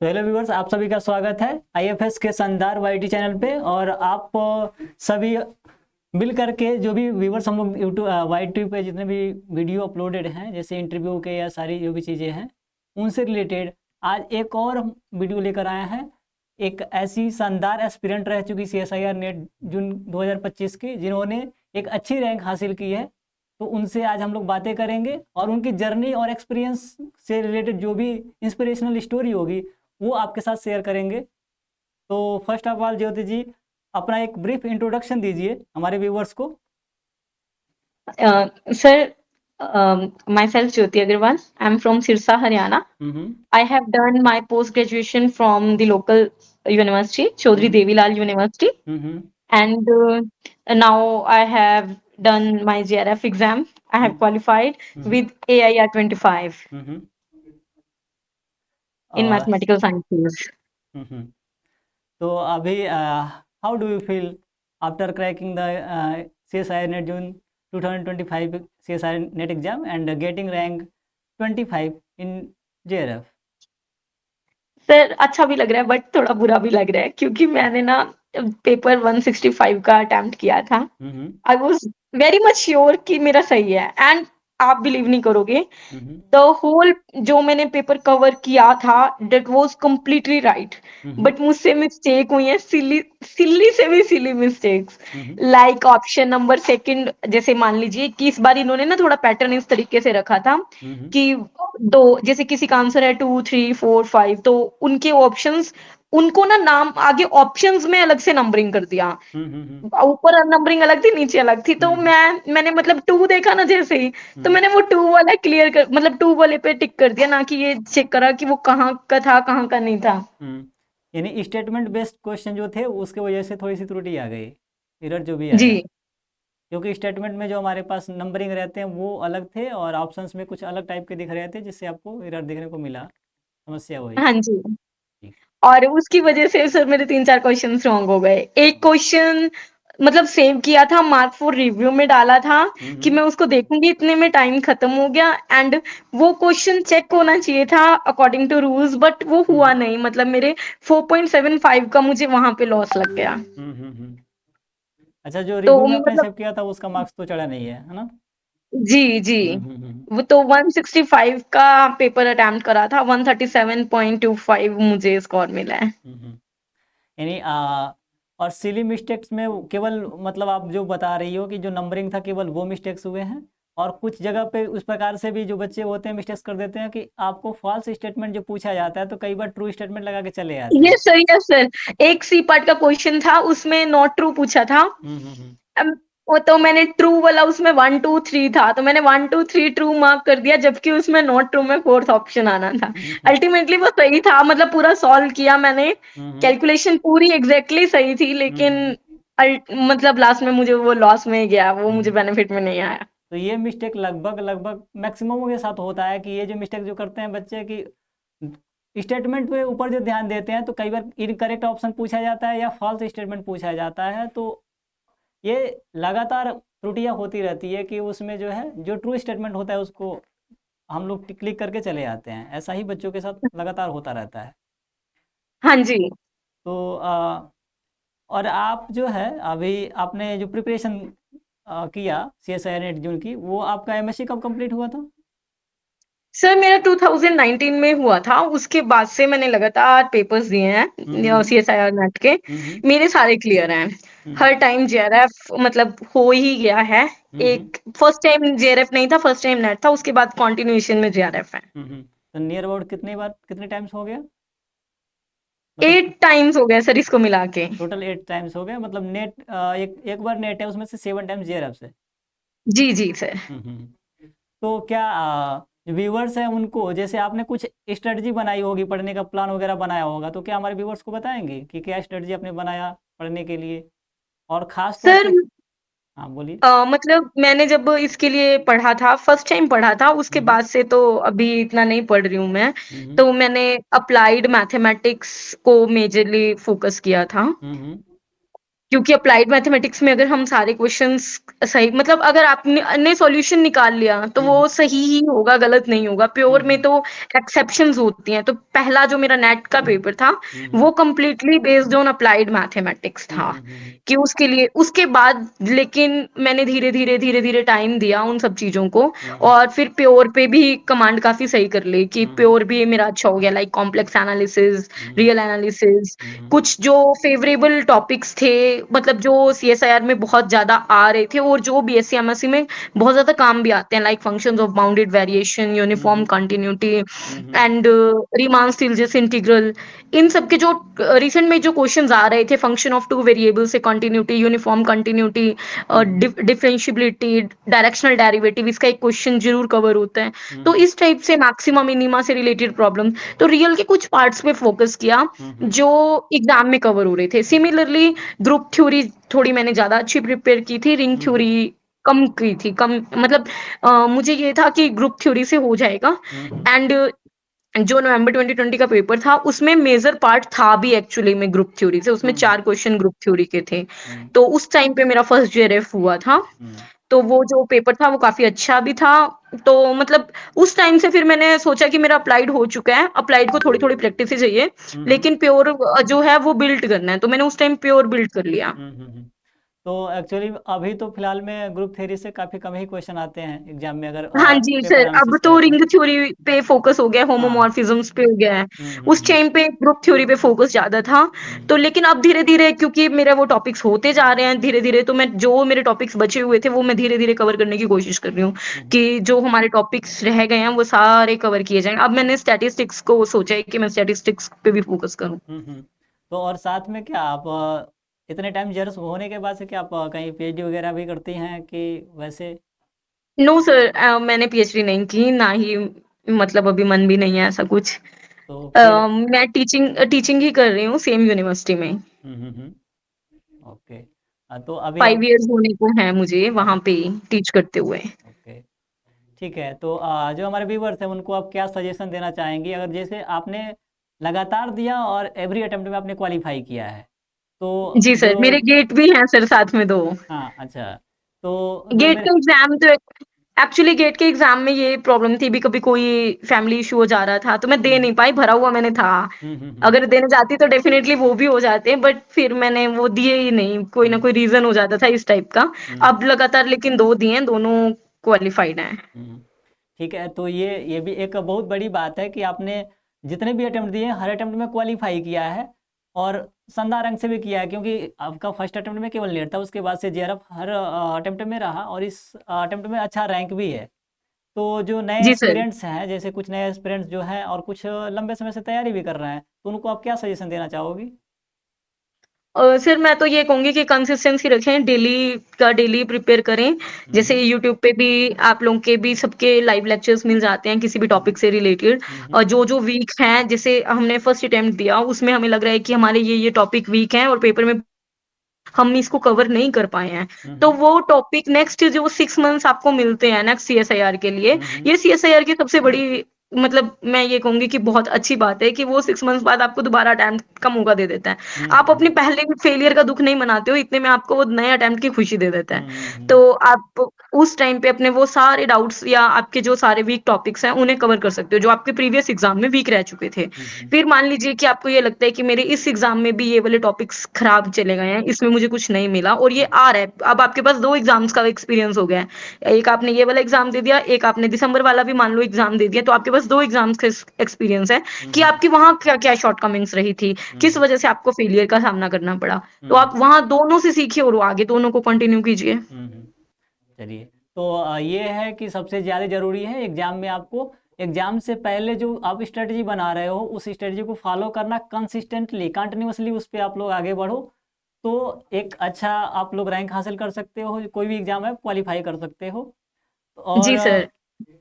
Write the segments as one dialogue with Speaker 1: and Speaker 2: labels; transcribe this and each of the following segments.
Speaker 1: तो hello viewers, आप सभी का स्वागत है आईएफएस के शानदार वाईटी चैनल पे। और आप सभी मिल करके जो भी व्यूअर्स हम लोग यूट्यूब वाईटी पे जितने भी वीडियो अपलोडेड हैं, जैसे इंटरव्यू के या सारी जो भी चीज़ें हैं उनसे रिलेटेड आज एक और हम वीडियो लेकर आए हैं। एक ऐसी शानदार एस्पिरेंट रह चुकी सीएसआईआर नेट जून 2025 की, जिन्होंने एक अच्छी रैंक हासिल की है। तो उनसे आज हम लोग बातें करेंगे और उनकी जर्नी और एक्सपीरियंस से रिलेटेड जो भी इंस्पिरेशनल स्टोरी होगी वो आपके साथ शेयर करेंगे। तो फर्स्ट ऑफ ऑल ज्योति जी, अपना एक ब्रीफ इंट्रोडक्शन दीजिए हमारे व्यूवर्स को।
Speaker 2: Sir, myself Jyoti Agarwal. I'm from Sirsa, Haryana.
Speaker 1: Hmm.
Speaker 2: I have done my post graduation from the local university, Chaudhry
Speaker 1: hmm.
Speaker 2: Devilal University,
Speaker 1: hmm.
Speaker 2: and now I have done my JRF exam. I have qualified
Speaker 1: hmm.
Speaker 2: with AIR 25
Speaker 1: hmm.
Speaker 2: in
Speaker 1: और
Speaker 2: mathematical sciences.
Speaker 1: हम्म। तो अभी how do you feel after cracking the CSIR net June 2025 CSIR net exam and getting rank 25 in JRF?
Speaker 2: Sir अच्छा भी लग रहा है but थोड़ा बुरा भी लग रहा है क्योंकि मैंने ना पेपर 165 का अटेम्प्ट किया था।
Speaker 1: Hmm.
Speaker 2: I was very much sure कि मेरा सही है एंड आप बिलीव नहीं करोगे,
Speaker 1: हम्म।
Speaker 2: द होल जो मैंने पेपर कवर किया था that was completely right.
Speaker 1: Hmm.
Speaker 2: But मुझसे मिस्टेक हुई है, सिली सिली से भी सिली मिस्टेक्स।
Speaker 1: हम्म।
Speaker 2: लाइक ऑप्शन नंबर सेकंड, जैसे मान लीजिए कि इस बार इन्होंने ना थोड़ा पैटर्न इस तरीके से रखा था
Speaker 1: हम्म।
Speaker 2: कि दो, जैसे किसी का आंसर है 2 3 4 5, तो उनके ऑप्शंस, उनको ना नाम आगे ऑप्शंस में अलग से नंबरिंग कर दिया।
Speaker 1: हम्म।
Speaker 2: ऊपर नंबरिंग अलग थी, नीचे अलग थी, तो
Speaker 1: हम्म।
Speaker 2: मैंने मतलब टू देखा ना जैसे ही, तो
Speaker 1: हम्म।
Speaker 2: मैंने वो टू वाला क्लियर कर, मतलब टू वाले पे टिक कर दिया, ना कि ये चेक करा कि वो कहाँ का था कहाँ का नहीं था।
Speaker 1: हम्म। यानी स्टेटमेंट बेस्ड क्वेश्चन जो थे उसके वजह से थोड़ी सी त्रुटि आ गई, एरर जो भी आया।
Speaker 2: जी
Speaker 1: क्योंकि स्टेटमेंट में जो हमारे पास नंबरिंग रहते हैं वो अलग थे और ऑप्शंस में कुछ अलग टाइप के दिख रहे थे, जिससे आपको एरर देखने को मिला। समस्या हुई।
Speaker 2: हाँ जी।
Speaker 1: ठीक।
Speaker 2: और उसकी वजह से सर मेरे 3 4 क्वेश्चन रॉन्ग हो गए। एक क्वेश्चन मतलब सेव किया था, मार्क फॉर रिव्यू में डाला था कि
Speaker 1: हम्म।
Speaker 2: मैं उसको देखूंगी, इतने में टाइम खत्म हो गया एंड वो क्वेश्चन चेक होना चाहिए था अकॉर्डिंग टू रूल्स, बट वो हुआ
Speaker 1: हम्म।
Speaker 2: नहीं, मतलब मेरे 4.75 का मुझे वहां पे लॉस लग गया।
Speaker 1: हम्म। अच्छा, जो
Speaker 2: तो
Speaker 1: रिव्यू में आपने
Speaker 2: मतलब
Speaker 1: सेव किया था उसका मार्क्स तो चढ़ा नहीं है, है ना?
Speaker 2: जी जी,
Speaker 1: हम्म।
Speaker 2: वो तो 165 का पेपर अटेम्प्ट करा था, 137.25 मुझे स्कोर मिला है।
Speaker 1: हम्म। यानी और सिली मिस्टेक्स में वो केवल, मतलब आप जो बता रही हो कि जो नंबरिंग था केवल वो मिस्टेक्स हुए हैं, और कुछ जगह पे उस प्रकार से भी जो बच्चे होते हैं मिस्टेक्स कर देते हैं कि आपको फॉल्स स्टेटमेंट जो पूछा जाता है तो कई बार ट्रू स्टेटमेंट लगा के चले आते हैं।
Speaker 2: Yes sir, yes sir. एक सी पार्ट का क्वेश्चन था, उसमें नॉट ट्रू पूछा था।
Speaker 1: हम्म।
Speaker 2: अम, वो तो मैंने ट्रू वाला, उसमें 1 2 3 था, तो मैंने 1 2 3 ट्रू मार्क कर दिया, जबकि उसमें नॉट ट्रू में फोर्थ ऑप्शन आना था।
Speaker 1: हम्म।
Speaker 2: अल्टीमेटली वो सही था, मतलब पूरा सॉल्व किया मैंने,
Speaker 1: हम्म।
Speaker 2: कैलकुलेशन पूरी एग्जैक्टली सही थी, लेकिन
Speaker 1: हम्म।
Speaker 2: मतलब लास्ट में मुझे वो लॉस में गया, वो मुझे
Speaker 1: हम्म।
Speaker 2: बेनिफिट में नहीं आया।
Speaker 1: तो ये मिस्टेक लगभग लगभग मैक्सिमम के साथ होता है कि ये जो मिस्टेक जो करते हैं बच्चे की स्टेटमेंट पे ऊपर जो ध्यान देते हैं तो कई बार इनकरेक्ट ऑप्शन पूछा जाता है या फॉल्स स्टेटमेंट पूछा जाता है। तो ये लगातार त्रुटियां होती रहती है कि उसमें जो है जो ट्रू स्टेटमेंट होता है उसको हम लोग क्लिक करके चले जाते हैं। ऐसा ही बच्चों के साथ लगातार होता रहता है।
Speaker 2: हाँ जी।
Speaker 1: तो और आप जो है अभी आपने जो प्रिपरेशन किया CSIR नेट जून की, वो आपका MSc कब कंप्लीट हुआ था?
Speaker 2: सर मेरा 2019 में हुआ था, उसके बाद से मैंने लगातार पेपर्स दिए हैं
Speaker 1: हम्म।
Speaker 2: सीएसआईआर नेट के।
Speaker 1: हम्म।
Speaker 2: मेरे सारे क्लियर हैं,
Speaker 1: हम्म।
Speaker 2: हर टाइम जेआरएफ मतलब हो ही गया है।
Speaker 1: हम्म।
Speaker 2: एक फर्स्ट टाइम जेआरएफ नहीं था, फर्स्ट टाइम नेट था, उसके बाद कंटिन्यूएशन में जेआरएफ है।
Speaker 1: तो नियर अबाउट कितनी बार कितने टाइम्स हो गया, मतलब
Speaker 2: 8 टाइम्स हो गया सर इसको मिला के।
Speaker 1: टोटल 8 टाइम्स हो गए, मतलब नेट एक एक बार नेट है उसमें से 7 टाइम्स JRF से।
Speaker 2: जी जी सर।
Speaker 1: तो क्या व्यूवर्स हैं उनको, जैसे आपने कुछ स्ट्रेटजी बनाई होगी, पढ़ने का प्लान वगैरह बनाया होगा, तो क्या हमारे व्यूवर्स को बताएंगे कि क्या स्ट्रेटजी आपने बनाया पढ़ने के लिए, और ख़ास तौर
Speaker 2: सर
Speaker 1: पे? हाँ, बोलिए।
Speaker 2: मतलब मैंने जब इसके लिए पढ़ा था, फर्स्ट टाइम पढ़ा था, उसके
Speaker 1: हम्म।
Speaker 2: बाद से तो अभी इतना नहीं पढ़ रही हूँ मैं।
Speaker 1: हम्म।
Speaker 2: तो मैंने अप्लाइड मैथमेटिक्स को मेजरली फोकस किया था।
Speaker 1: हम्म।
Speaker 2: क्योंकि अप्लाइड मैथमेटिक्स में अगर हम सारे क्वेश्चंस सही, मतलब अगर आपने ने सॉल्यूशन निकाल लिया तो
Speaker 1: हम्म
Speaker 2: वो सही ही होगा, गलत नहीं होगा। प्योर में
Speaker 1: हम्म
Speaker 2: तो एक्सेप्शंस होती हैं। तो पहला जो मेरा नेट का
Speaker 1: हम्म
Speaker 2: पेपर था
Speaker 1: हम्म
Speaker 2: वो completely based on applied mathematics था।
Speaker 1: हम्म
Speaker 2: कि उसके लिए उसके बाद लेकिन मैंने धीरे धीरे धीरे धीरे टाइम दिया उन सब चीजों को,
Speaker 1: हम्म
Speaker 2: और फिर प्योर पे भी कमांड काफी सही कर ली कि
Speaker 1: हम्म
Speaker 2: प्योर भी मेरा अच्छा हो गया, लाइक कॉम्प्लेक्स एनालिसिस,
Speaker 1: हम्म
Speaker 2: रियल एनालिसिस।
Speaker 1: हम्म
Speaker 2: कुछ जो फेवरेबल टॉपिक्स थे, मतलब जो सीएसआईआर में बहुत ज्यादा आ रहे थे और जो बीएससी एमएससी में बहुत ज्यादा काम भी आते हैं, like functions of bounded variation, uniform
Speaker 1: hmm
Speaker 2: continuity
Speaker 1: hmm
Speaker 2: and Riemann Stieltjes integral. इन सब के जो रिसेंट में जो क्वेश्चंस आ रहे थे, फंक्शन ऑफ टू वेरिएबल से कंटिन्यूटी, यूनिफॉर्म कंटिन्यूटी,
Speaker 1: हम्म
Speaker 2: डिफरेंशियबिलिटी, डायरेक्शनल डेरिवेटिव, इसका एक क्वेश्चन जरूर कवर होता है। तो
Speaker 1: हम्म
Speaker 2: इस टाइप से मैक्सिमम मिनिमा से रिलेटेड प्रॉब्लम, तो रियल के कुछ पार्ट्स पे फोकस किया
Speaker 1: हम्म
Speaker 2: जो एग्जाम में कवर हो रहे थे। सिमिलरली ग्रुप थ्योरी थोड़ी मैंने ज्यादा अच्छी प्रिपेयर की थी, रिंग
Speaker 1: हम्म
Speaker 2: थ्योरी कम की थी, कम मतलब मुझे ये था कि ग्रुप थ्योरी से हो जाएगा।
Speaker 1: हम्म
Speaker 2: एंड जो नवंबर 2020 का पेपर था उसमें मेजर पार्ट था भी एक्चुअली में ग्रुप थ्योरी से, उसमें
Speaker 1: हम्म
Speaker 2: 4 क्वेश्चन ग्रुप थ्योरी के थे।
Speaker 1: हम्म
Speaker 2: तो उस टाइम पे मेरा फर्स्ट जेआरएफ हुआ था।
Speaker 1: हम्म
Speaker 2: तो वो जो पेपर था वो काफी अच्छा भी था। तो मतलब उस टाइम से फिर मैंने सोचा कि मेरा अप्लाइड हो चुका है, अप्लाइड को थोड़ी थोड़ी प्रैक्टिस ही चाहिए,
Speaker 1: हम्म
Speaker 2: लेकिन प्योर जो है वो बिल्ड करना है, तो मैंने उस टाइम प्योर बिल्ड कर लिया।
Speaker 1: हम्म। तो एक्चुअली अभी तो फिलहाल में ग्रुप थ्योरी से काफ़ी कम ही क्वेश्चन आते हैं एग्जाम में, अगर
Speaker 2: हाँ जी
Speaker 1: पेपर
Speaker 2: सर, अब
Speaker 1: एनालिसिस
Speaker 2: तो
Speaker 1: करें तो।
Speaker 2: रिंग थ्योरी पे फोकस हो गया,
Speaker 1: हाँ।
Speaker 2: होमोमॉर्फिज्म्स पे हो गया है। उस
Speaker 1: हम्म।
Speaker 2: टाइम पे ग्रुप थ्योरी पे फोकस ज्यादा था।
Speaker 1: हम्म
Speaker 2: तो लेकिन अब धीरे धीरे क्योंकि मेरे वो टॉपिक्स होते जा रहे हैं धीरे धीरे, तो मैं जो मेरे टॉपिक्स बचे हुए थे वो मैं धीरे धीरे कवर करने की कोशिश कर रही हूँ
Speaker 1: हम्म
Speaker 2: कि जो हमारे टॉपिक्स रह गए हैं वो सारे कवर किए जाएं। अब मैंने स्टैटिस्टिक्स को सोचा है कि मैं स्टैटिस्टिक्स पे भी फोकस करूँ।
Speaker 1: तो और साथ में क्या आप इतने टाइम जर्स होने के बाद से क्या आप कहीं पीएचडी वगैरह भी करती हैं कि वैसे?
Speaker 2: नो सर, मैंने पीएचडी नहीं की, ना ही मतलब अभी मन भी नहीं है ऐसा कुछ।
Speaker 1: तो फिर
Speaker 2: मैं टीचिंग टीचिंग ही कर रही हूँ सेम यूनिवर्सिटी में।
Speaker 1: ओके। तो अभी
Speaker 2: 5 इयर्स होने को है मुझे
Speaker 1: अच्छा।
Speaker 2: वहां पे टीच करते हुए।
Speaker 1: ओके, ठीक है। तो जो हमारे व्यूवर्स हैं उनको आप क्या सजेशन देना चाहेंगी, अगर जैसे आपने लगातार दिया और एवरी अटेम्प्ट में आपने क्वालिफाई किया है, तो
Speaker 2: जी
Speaker 1: जो
Speaker 2: सर, मेरे गेट भी हैं सर साथ में 2।
Speaker 1: हाँ अच्छा, तो जो
Speaker 2: गेट
Speaker 1: मेरे
Speaker 2: का एग्जाम तो एक्चुअली गेट के एग्जाम में ये प्रॉब्लम थी भी, कभी कोई फैमिली इशू हो जा रहा था तो मैं दे
Speaker 1: हम्म
Speaker 2: नहीं पाई, भरा हुआ मैंने था।
Speaker 1: हम्म
Speaker 2: अगर देने जाती तो डेफिनेटली वो भी हो जाते, बट फिर मैंने वो दिए ही नहीं, कोई ना
Speaker 1: हम्म
Speaker 2: कोई रीजन हो जाता था इस टाइप का।
Speaker 1: हम्म
Speaker 2: अब लगातार लेकिन 2 दिए हैं, दोनों क्वालिफाइड हैं।
Speaker 1: हम्म। ठीक है, तो ये भी एक बहुत बड़ी बात है कि आपने जितने भी अटेम्प्ट दिए हैं हर अटेम्प्ट में क्वालिफाई किया है, और शानदार रैंक से भी किया है, क्योंकि आपका फर्स्ट अटेम्प्ट में केवल लेट था, उसके बाद से जेआरएफ हर अटेम्प्ट में रहा, और इस अटेम्प्ट में अच्छा रैंक भी है। तो जो नए
Speaker 2: जी सर।
Speaker 1: एस्पिरेंट्स हैं, जैसे कुछ नए एस्पिरेंट्स जो हैं और कुछ लंबे समय से तैयारी भी कर रहे हैं, तो उनको आप क्या सजेशन देना चाहोगी?
Speaker 2: सर मैं तो ये कहूंगी कि कंसिस्टेंसी रखें, डेली का डेली प्रिपेयर करें। जैसे
Speaker 1: हम्म
Speaker 2: यूट्यूब पे भी आप लोगों के भी सबके लाइव लेक्चर्स मिल जाते हैं किसी भी
Speaker 1: हम्म
Speaker 2: टॉपिक से रिलेटेड।
Speaker 1: हम्म
Speaker 2: और जो जो वीक हैं, जैसे हमने फर्स्ट अटेम्प्ट दिया उसमें हमें लग रहा है कि हमारे ये टॉपिक वीक हैं और पेपर में हम इसको कवर नहीं कर पाए हैं, तो
Speaker 1: हम्म
Speaker 2: वो टॉपिक नेक्स्ट जो 6 मंथ्स आपको मिलते हैं नेक्स्ट सीएसआईआर के लिए,
Speaker 1: हम्म
Speaker 2: ये सीएसआईआर की सबसे बड़ी, मतलब मैं ये कहूंगी कि बहुत अच्छी बात है कि वो 6 मंथ्स बाद आपको दोबारा अटेम्प्ट का मौका दे देता है। आप
Speaker 1: हम्म
Speaker 2: अपने पहले फेलियर का दुख नहीं मनाते हो, इतने में आपको वो नए अटेम्प्ट की खुशी दे देता है।
Speaker 1: हम्म
Speaker 2: तो आप उस टाइम पे अपने वो सारे डाउट्स या आपके जो सारे वीक टॉपिक्स हैं उन्हें कवर कर सकते हो जो आपके प्रीवियस एग्जाम में वीक रह चुके थे।
Speaker 1: हम्म
Speaker 2: फिर मान लीजिए कि आपको ये लगता है कि मेरे इस एग्जाम में भी ये वाले टॉपिक्स खराब चले गए हैं, इसमें मुझे कुछ नहीं मिला और ये आ रहा है, अब आपके पास 2 एग्जाम्स का एक्सपीरियंस हो गया है, एक आपने ये वाला एग्जाम दे दिया, एक आपने दिसंबर वाला भी मान लो एग्जाम दे दिया, तो आपके पास 2 एग्जाम्स का एक्सपीरियंस है कि
Speaker 1: हम्म
Speaker 2: आपकी वहां क्या क्या शॉर्टकमिंग्स रही थी, किस
Speaker 1: हम्म
Speaker 2: वजह से आपको फेलियर का सामना करना पड़ा। तो
Speaker 1: हम्म
Speaker 2: आप वहां दोनों से सीखिए और आगे दोनों को कंटिन्यू कीजिए।
Speaker 1: हम्म। चलिए, तो ये है कि सबसे ज़्यादा ज़रूरी है एग्ज़ाम में आपको एग्ज़ाम से पहले जो आप स्ट्रेटजी बना रहे हो उस स्ट्रेटजी को फॉलो करना, कंसिस्टेंटली कंटिन्यूअसली उस पे आप लोग आगे बढ़ो, तो एक अच्छा आप लोग रैंक हासिल कर सकते हो, कोई भी एग्ज़ाम है क्वालिफाई कर सकते हो। और
Speaker 2: जी सर।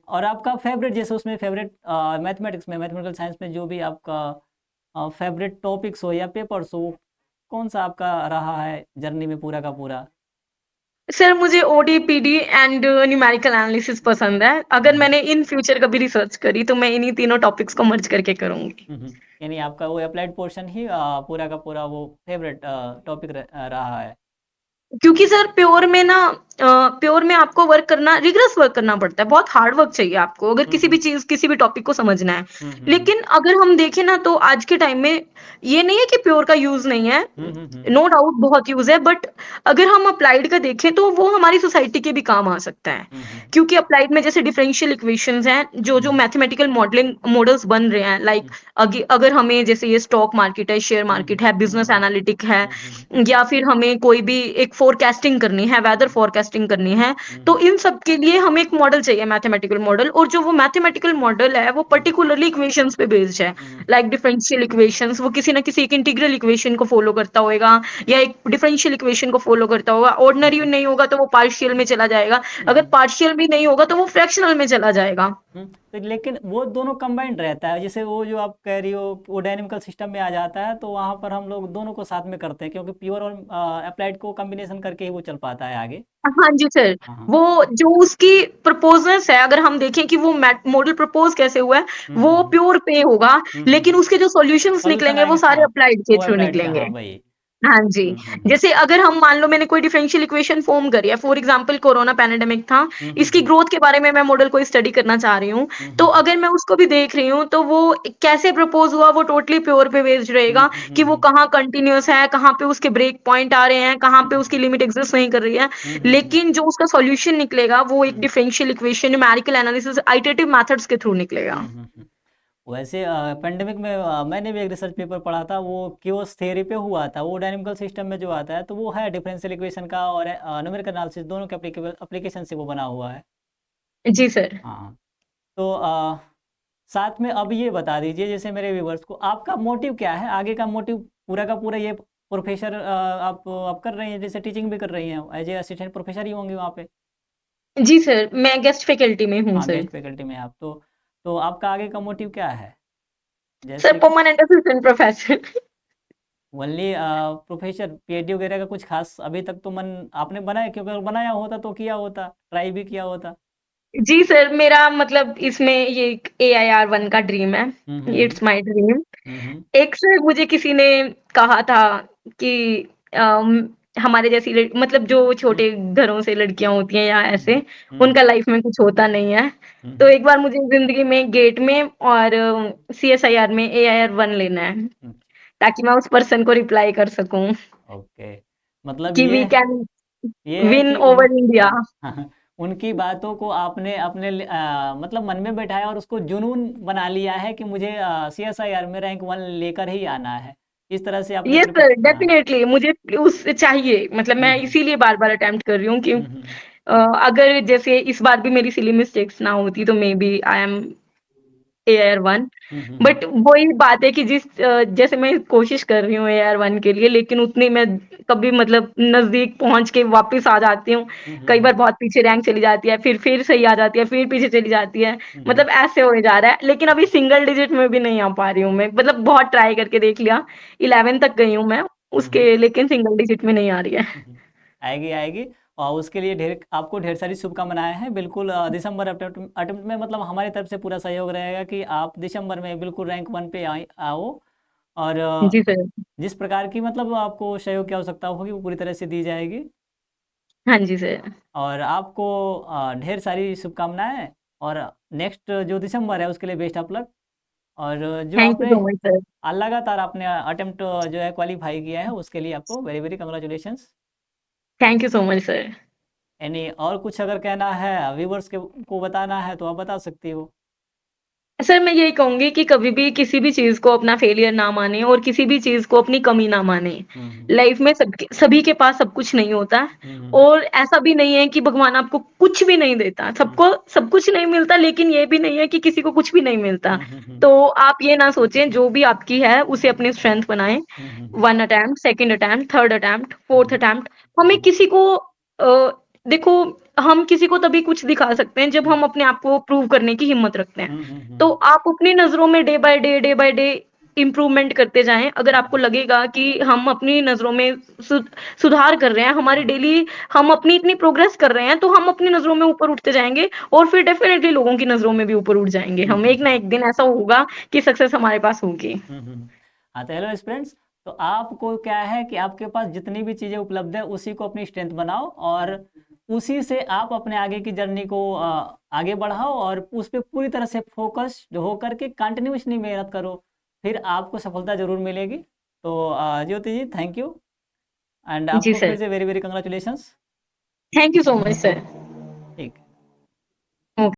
Speaker 1: और आपका फेवरेट, जैसे उसमें फेवरेट मैथमेटिक्स में, मैथमेटिकल साइंस में जो भी आपका फेवरेट टॉपिक्स हो या पेपर्स हो, कौन सा आपका रहा है जर्नी में पूरा का पूरा?
Speaker 2: सर मुझे ओडीपीडी एंड न्यूमेरिकल एनालिसिस पसंद है। अगर
Speaker 1: हम्म
Speaker 2: मैंने इन फ्यूचर कभी रिसर्च करी तो मैं इन्हीं तीनों टॉपिक्स को मर्ज करके करूंगी।
Speaker 1: यानी आपका वो अप्लाइड पोर्शन ही पूरा का पूरा वो फेवरेट टॉपिक रहा है।
Speaker 2: क्योंकि सर प्योर में आपको वर्क करना, रिगरस वर्क करना पड़ता है, बहुत हार्ड वर्क चाहिए आपको अगर
Speaker 1: हम्म
Speaker 2: किसी भी
Speaker 1: हम्म
Speaker 2: चीज किसी भी टॉपिक को समझना है।
Speaker 1: हम्म हम्म
Speaker 2: लेकिन अगर हम देखें ना तो आज के टाइम में ये नहीं है कि प्योर का यूज नहीं है,
Speaker 1: हम्म हम्म हम्म
Speaker 2: नो डाउट बहुत यूज है, बट अगर हम अप्लाइड का देखें तो वो हमारी सोसाइटी के भी काम आ सकता है।
Speaker 1: हम्म हम्म
Speaker 2: क्योंकि अप्लाइड में जैसे डिफरेंशियल इक्वेशंस हैं, जो जो
Speaker 1: हम्म
Speaker 2: मैथमेटिकल मॉडलिंग मॉडल्स बन रहे हैं, लाइक अगर हमें जैसे ये स्टॉक मार्केट है, शेयर
Speaker 1: हम्म
Speaker 2: मार्केट है, बिजनेस
Speaker 1: हम्म
Speaker 2: एनालिटिक है,
Speaker 1: हम्म हम्म
Speaker 2: या फिर हमें कोई भी एक फोरकास्टिंग करनी है, वेदर फोरकास्टिंग करनी है, तो
Speaker 1: हम्म
Speaker 2: इन सब के लिए हमें एक मॉडल चाहिए, मैथमेटिकल मॉडल। और जो वो मैथमेटिकल मॉडल है वो
Speaker 1: हम्म
Speaker 2: पर्टिकुलरली इक्वेशंस पे बेस्ड है,
Speaker 1: हम्म
Speaker 2: लाइक डिफरेंशियल इक्वेशंस, वो किसी ना किसी एक इंटीग्रल इक्वेशन को फॉलो करता होगा, या एक डिफरेंशियल इक्वेशन को फॉलो करता होगा। ऑर्डिनरी
Speaker 1: हम्म
Speaker 2: नहीं होगा तो वो पार्शियल में चला जाएगा, अगर
Speaker 1: हम्म
Speaker 2: पार्शियल भी नहीं होगा तो वो फ्रैक्शनल में चला जाएगा।
Speaker 1: तो लेकिन वो दोनों कंबाइंड रहता है, जैसे वो जो आप कह रही हो वो डायनेमिकल सिस्टम में आ जाता है, तो वहाँ पर हम लोग दोनों को साथ में करते हैं, क्योंकि प्योर और अप्लाइड को कॉम्बिनेशन करके ही वो चल पाता है आगे।
Speaker 2: हाँ जी सर।
Speaker 1: हाँ हाँ।
Speaker 2: वो जो उसकी प्रपोजल्स है, अगर हम देखें कि वो मॉडल प्रपोज कैसे हुआ है, वो
Speaker 1: हम्म
Speaker 2: प्योर पे होगा, लेकिन
Speaker 1: हम्म।
Speaker 2: उसके जो सॉल्यूशंस
Speaker 1: सॉल्यूशन
Speaker 2: निकलेंगे वो
Speaker 1: आएंगे,
Speaker 2: सारे
Speaker 1: हाँ,
Speaker 2: अप्लाइड के
Speaker 1: वो
Speaker 2: थ्रू
Speaker 1: अप्लाइड का,
Speaker 2: निकलेंगे।
Speaker 1: हाँ वही।
Speaker 2: हाँ जी।
Speaker 1: हम्म।
Speaker 2: जैसे अगर हम मान लो मैंने कोई डिफरेंशियल इक्वेशन फॉर्म करी है, फॉर एग्जांपल कोरोना पैंडेमिक था, इसकी
Speaker 1: हम्म
Speaker 2: ग्रोथ के बारे में मैं मॉडल को स्टडी करना चाह रही हूँ, तो
Speaker 1: हम्म
Speaker 2: अगर मैं उसको भी देख रही हूँ तो वो कैसे प्रपोज हुआ वो टोटली प्योर पे बेस्ड रहेगा, कि वो
Speaker 1: हम्म
Speaker 2: कहाँ कंटिन्यूअस है, कहाँ पे उसके ब्रेक पॉइंट आ रहे हैं, कहाँ पे उसकी लिमिट एग्जिस्ट नहीं कर रही है।
Speaker 1: हम्म
Speaker 2: लेकिन जो उसका सॉल्यूशन निकलेगा वो एक
Speaker 1: hmm
Speaker 2: differential equation, numerical analysis, iterative methods के थ्रू निकलेगा।
Speaker 1: हम्म। वैसे पेंडेमिक में मैंने भी एक रिसर्च पेपर पढ़ा था, वो क्योस थ्योरी पे हुआ था, वो डायनेमिकल सिस्टम में जो आता है तो वो है डिफरेंशियल इक्वेशन का और न्यूमेरिकल एनालिसिस दोनों के एप्लीकेबल एप्लीकेशन से वो बना हुआ है।
Speaker 2: जी सर।
Speaker 1: हाँ। तो साथ में अब ये बता दीजिए, जैसे मेरे व्यूवर्स को, आपका मोटिव क्या है आगे का मोटिव, पूरा का पूरा ये प्रोफेसर आप कर रही हैं, जैसे टीचिंग भी कर रही हैं, एज ए असिस्टेंट प्रोफेसर ही होंगे वहाँ पे।
Speaker 2: जी सर, मैं गेस्ट फैकल्टी में हूँ
Speaker 1: हाँ,
Speaker 2: सर।
Speaker 1: गेस्ट फैकल्टी में आप तो आपका आगे का मोटिव क्या है,
Speaker 2: सर
Speaker 1: जैसे कि
Speaker 2: permanent assistant professor.
Speaker 1: Only professor, PhD वगैरह का कुछ खास अभी तक तो मन आपने बनाया, क्योंकि अगर बनाया होता तो किया होता, ट्राई भी किया होता।
Speaker 2: जी सर, मेरा मतलब इसमें ये AIR-1 का ड्रीम है,
Speaker 1: hmm.
Speaker 2: It's my dream.
Speaker 1: Hmm
Speaker 2: एक सर मुझे किसी ने कहा था कि हमारे जैसी मतलब जो
Speaker 1: हम्म
Speaker 2: छोटे घरों से लड़कियां होती हैं या
Speaker 1: हम्म
Speaker 2: ऐसे,
Speaker 1: हम्म
Speaker 2: उनका लाइफ में कुछ होता नहीं है। तो
Speaker 1: हम्म
Speaker 2: एक बार मुझे जिंदगी में गेट में और CSIR में AIR-1 लेना है,
Speaker 1: हम्म।
Speaker 2: ताकि मैं उस पर्सन को रिप्लाई कर सकूं
Speaker 1: ओके, मतलब
Speaker 2: कि वी कैन
Speaker 1: ये है
Speaker 2: विन
Speaker 1: कि
Speaker 2: ओवर इंडिया।
Speaker 1: उनकी बातों को आपने अपने मतलब मन में बैठाया और उसको जुनून बना लिया है कि मुझे CSIR में रैंक 1 लेकर ही आना है, इस तरह से आपने
Speaker 2: यस
Speaker 1: प्रिपेयर।
Speaker 2: सर,
Speaker 1: हाँ।
Speaker 2: डेफिनेटली मुझे उससे चाहिए, मतलब मैं
Speaker 1: हम्म
Speaker 2: इसीलिए बार बार अटेम्प्ट कर रही हूँ कि
Speaker 1: हम्म
Speaker 2: अगर जैसे इस बार भी मेरी सिली मिस्टेक्स ना होती तो maybe I am AR-1।
Speaker 1: Hmm
Speaker 2: but वही बात है कि जैसे मैं कोशिश कर रही हूँ AR-1 के लिए, लेकिन उतनी मैं कभी मतलब नजदीक पहुंच के वापस आ जाती हूँ, कई
Speaker 1: हम्म
Speaker 2: बार बहुत पीछे रैंक चली जाती है, फिर सही आ जाती है, फिर पीछे चली जाती है,
Speaker 1: हम्म
Speaker 2: मतलब ऐसे होने जा रहा है। लेकिन अभी सिंगल डिजिट में भी नहीं आ पा रही हूँ मैं, मतलब बहुत ट्राई करके देख लिया, 11 तक गई हूँ मैं
Speaker 1: हम्म
Speaker 2: उसके, लेकिन सिंगल डिजिट में नहीं आ रही है।
Speaker 1: आएगी आएगी। और उसके लिए आपको ढेर सारी शुभकामनाएं हैं, बिल्कुल दिसंबर अटेम्प्ट में, मतलब हमारी तरफ से पूरा सहयोग रहेगा कि आप दिसंबर में बिल्कुल रैंक 1 पे आओ। और
Speaker 2: जी सर।
Speaker 1: जिस प्रकार की मतलब आपको सहयोग की आवश्यकता होगी वो पूरी तरह से दी जाएगी।
Speaker 2: हाँ जी सर।
Speaker 1: और आपको ढेर सारी शुभकामनाएं। और नेक्स्ट जो दिसंबर है उसके लिए बेस्ट ऑफ लक। और जो
Speaker 2: थैंक यू
Speaker 1: आपने
Speaker 2: सो मच सर।
Speaker 1: लगातार आपने अटेम्प्ट जो है क्वालिफाई किया है, उसके लिए आपको very very congratulations.
Speaker 2: Thank you so much sir.
Speaker 1: यानी और कुछ अगर कहना है व्यूवर्स के को बताना है तो आप बता सकती हो।
Speaker 2: सर मैं यही कहूँगी कि कभी भी किसी भी चीज़ को अपना फेलियर ना मानें और किसी भी चीज़ को अपनी कमी ना मानें।
Speaker 1: हम्म
Speaker 2: लाइफ में सभी के पास सब कुछ नहीं होता है,
Speaker 1: हम्म
Speaker 2: और ऐसा भी नहीं है कि भगवान आपको कुछ भी नहीं देता।
Speaker 1: हम्म
Speaker 2: सबको सब कुछ नहीं मिलता, लेकिन ये भी नहीं है कि किसी को कुछ भी नहीं मिलता।
Speaker 1: हम्म
Speaker 2: तो आप ये ना सोचें, जो भी आपकी है उसे अपनी स्ट्रेंथ बनाएँ।
Speaker 1: हम्म
Speaker 2: 1 attempt, 2nd attempt, 3rd attempt, 4th
Speaker 1: हम्म
Speaker 2: अटेम्प्ट, हमें किसी को देखो, हम किसी को तभी कुछ दिखा सकते हैं जब हम अपने आप को प्रूव करने की हिम्मत रखते हैं। तो
Speaker 1: हम्म
Speaker 2: आप अपनी नज़रों में डे बाय डे इम्प्रूवमेंट करते जाएं। अगर आपको लगेगा कि हम अपनी नजरों में सुधार कर रहे हैं, हमारे डेली हम अपनी इतनी प्रोग्रेस कर रहे हैं, तो हम अपनी नजरों में ऊपर उठते जाएंगे और फिर डेफिनेटली लोगों की नजरों में भी ऊपर उठ जाएंगे हम। एक ना एक दिन ऐसा होगा कि सक्सेस हमारे पास होगी।
Speaker 1: हाँ, तो हेलो स्टूडेंट्स, तो आपको क्या है कि आपके पास जितनी भी चीज़ें उपलब्ध है उसी को अपनी स्ट्रेंथ बनाओ और उसी से आप अपने आगे की जर्नी को आगे बढ़ाओ और उस पर पूरी तरह से फोकस हो करके कंटिन्यूसली मेहनत करो, फिर आपको सफलता जरूर मिलेगी। तो ज्योति जी, थैंक यू एंड
Speaker 2: जी
Speaker 1: आपको फिर
Speaker 2: सर,
Speaker 1: से very very congratulations.
Speaker 2: Thank you so much sir.
Speaker 1: ठीक है।